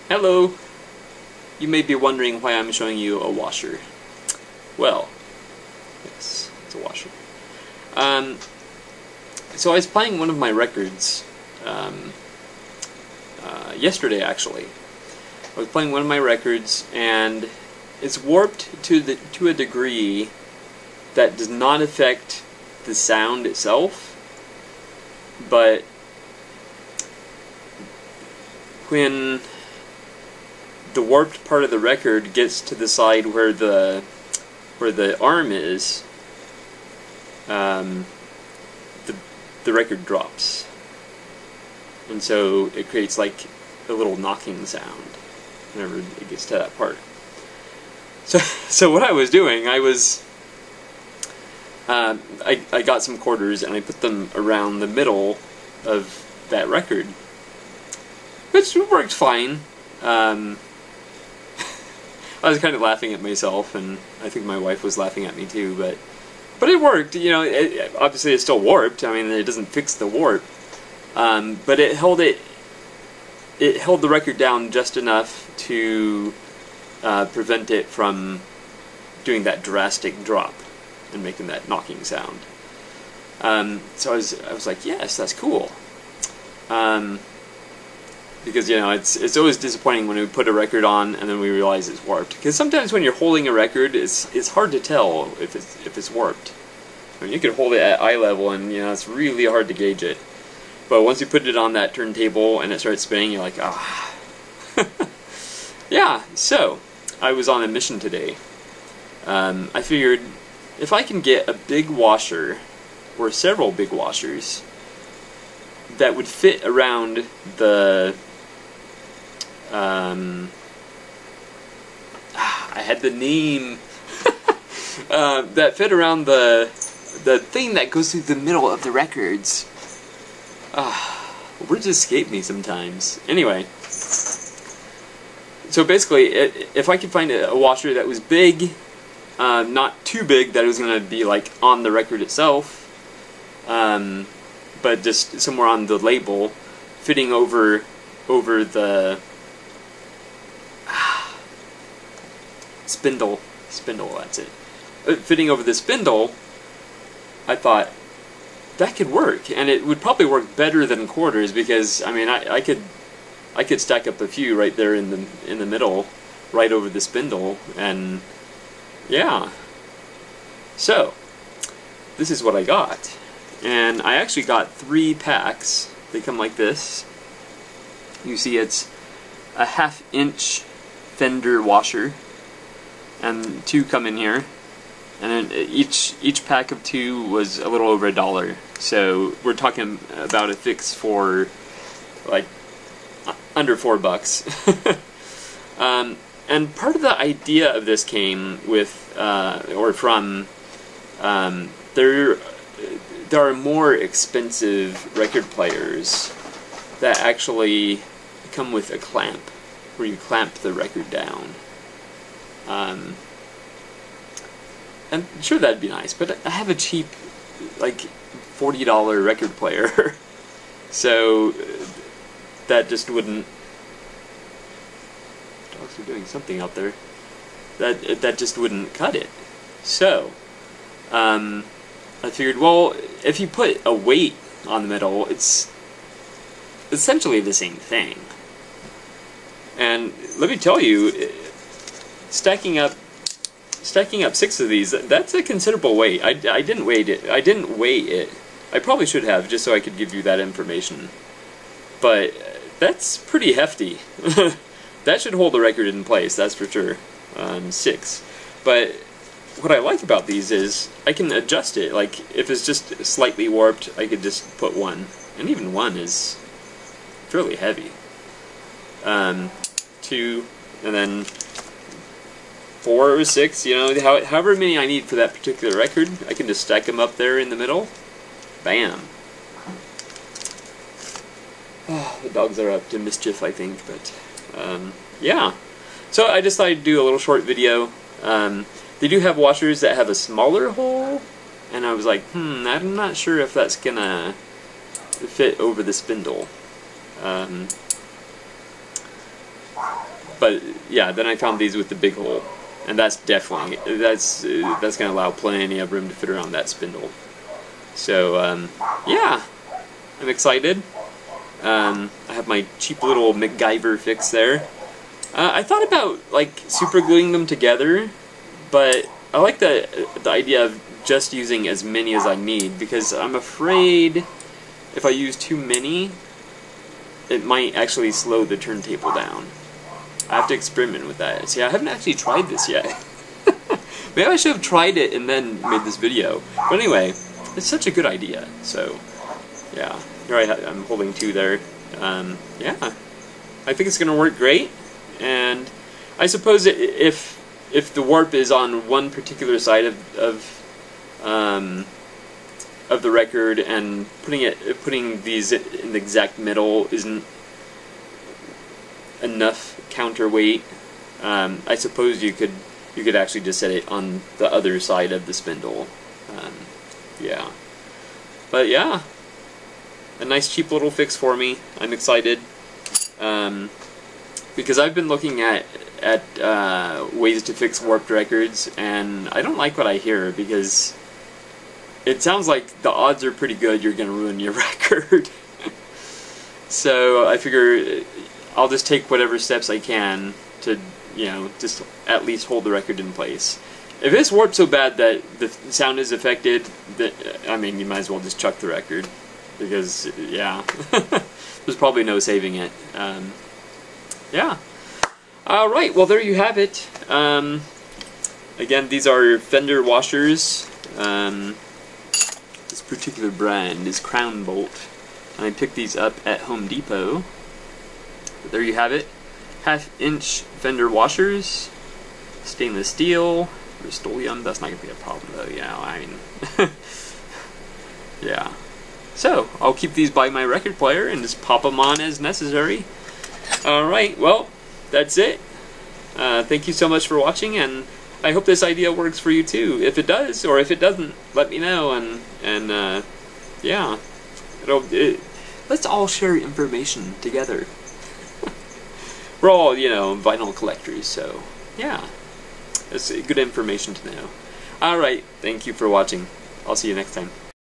Hello! You may be wondering why I'm showing you a washer. Well, yes, it's a washer. So I was playing one of my records yesterday, actually. I was playing one of my records, and it's warped to a degree that does not affect the sound itself, but when the warped part of the record gets to the side where the arm is, the record drops, and so it creates like a little knocking sound whenever it gets to that part. So what I was doing, I got some quarters and I put them around the middle of that record, which worked fine. I was kind of laughing at myself, and I think my wife was laughing at me too, but it worked. You know, obviously it's still warped. I mean, it doesn't fix the warp, but it held the record down just enough to prevent it from doing that drastic drop and making that knocking sound. So I was like, yes, that's cool. Because, you know, it's always disappointing when we put a record on and then we realize it's warped. Because sometimes when you're holding a record, it's hard to tell if it's warped. I mean, you could hold it at eye level and, you know, it's really hard to gauge it. But once you put it on that turntable and it starts spinning, you're like, ah. Yeah, so I was on a mission today. I figured if I can get a big washer, or several big washers, that would fit around the I had the name that fit around the thing that goes through the middle of the records. Words escape me sometimes. Anyway, so basically, if I could find a washer that was big, not too big that it was going to be like on the record itself, but just somewhere on the label, fitting over the spindle, that's it. Fitting over the spindle, I thought that could work, and it would probably work better than quarters, because I mean I could stack up a few right there in the middle, right over the spindle, and yeah. So this is what I got. And I actually got 3 packs. They come like this. You see it's a 1/2-inch fender washer, and 2 come in here. And then each pack of 2 was a little over $1. So we're talking about a fix for like under $4. And part of the idea of this came with from there are more expensive record players that actually come with a clamp, where you clamp the record down. And sure, that'd be nice, but I have a cheap, like, $40 record player, so that just wouldn't... Dogs are doing something out there. That just wouldn't cut it. So, I figured, well, if you put a weight on the middle, it's essentially the same thing. And let me tell you, stacking up 6 of these, that's a considerable weight. I didn't weigh it. I probably should have, just so I could give you that information. But that's pretty hefty. That should hold the record in place, that's for sure. 6. But what I like about these is I can adjust it. Like, if it's just slightly warped, I could just put 1. And even 1 is fairly heavy. 2, and then 4 or 6, you know, however many I need for that particular record, I can just stack them up there in the middle. Bam. Oh, the dogs are up to mischief, I think, but yeah. So I decided to do a little short video. They do have washers that have a smaller hole, and I was like, I'm not sure if that's gonna fit over the spindle. But yeah, then I found these with the big hole, and that's definitely that's gonna allow plenty of room to fit around that spindle. So yeah, I'm excited. I have my cheap little MacGyver fix there. I thought about like super gluing them together, but I like the idea of just using as many as I need, because I'm afraid if I use too many, it might actually slow the turntable down. I have to experiment with that. See, I haven't actually tried this yet. Maybe I should have tried it and then made this video. But anyway, it's such a good idea. So, yeah. Here I'm holding two there. Yeah. I think it's going to work great. And I suppose if the warp is on one particular side of the record, and putting these in the exact middle isn't enough counterweight, I suppose you could actually just set it on the other side of the spindle. Yeah, but yeah, a nice cheap little fix for me. I'm excited, because I've been looking at ways to fix warped records, and I don't like what I hear, because it sounds like the odds are pretty good you're going to ruin your record. So I figure I'll just take whatever steps I can to, just at least hold the record in place. If it's warped so bad that the sound is affected, I mean, you might as well just chuck the record, because, yeah, there's probably no saving it. Yeah. Alright, well, there you have it. Again, these are fender washers. This particular brand is Crown Bolt, and I picked these up at Home Depot. But there you have it. 1/2-inch fender washers, stainless steel, Rust-Oleum. That's not going to be a problem though, I mean, yeah. So, I'll keep these by my record player and just pop them on as necessary. Alright, well, that's it. Thank you so much for watching, and I hope this idea works for you too. If it does, or if it doesn't, let me know, and yeah. Let's all share information together. We're all, vinyl collectors, so yeah. It's good information to know. Alright, thank you for watching. I'll see you next time.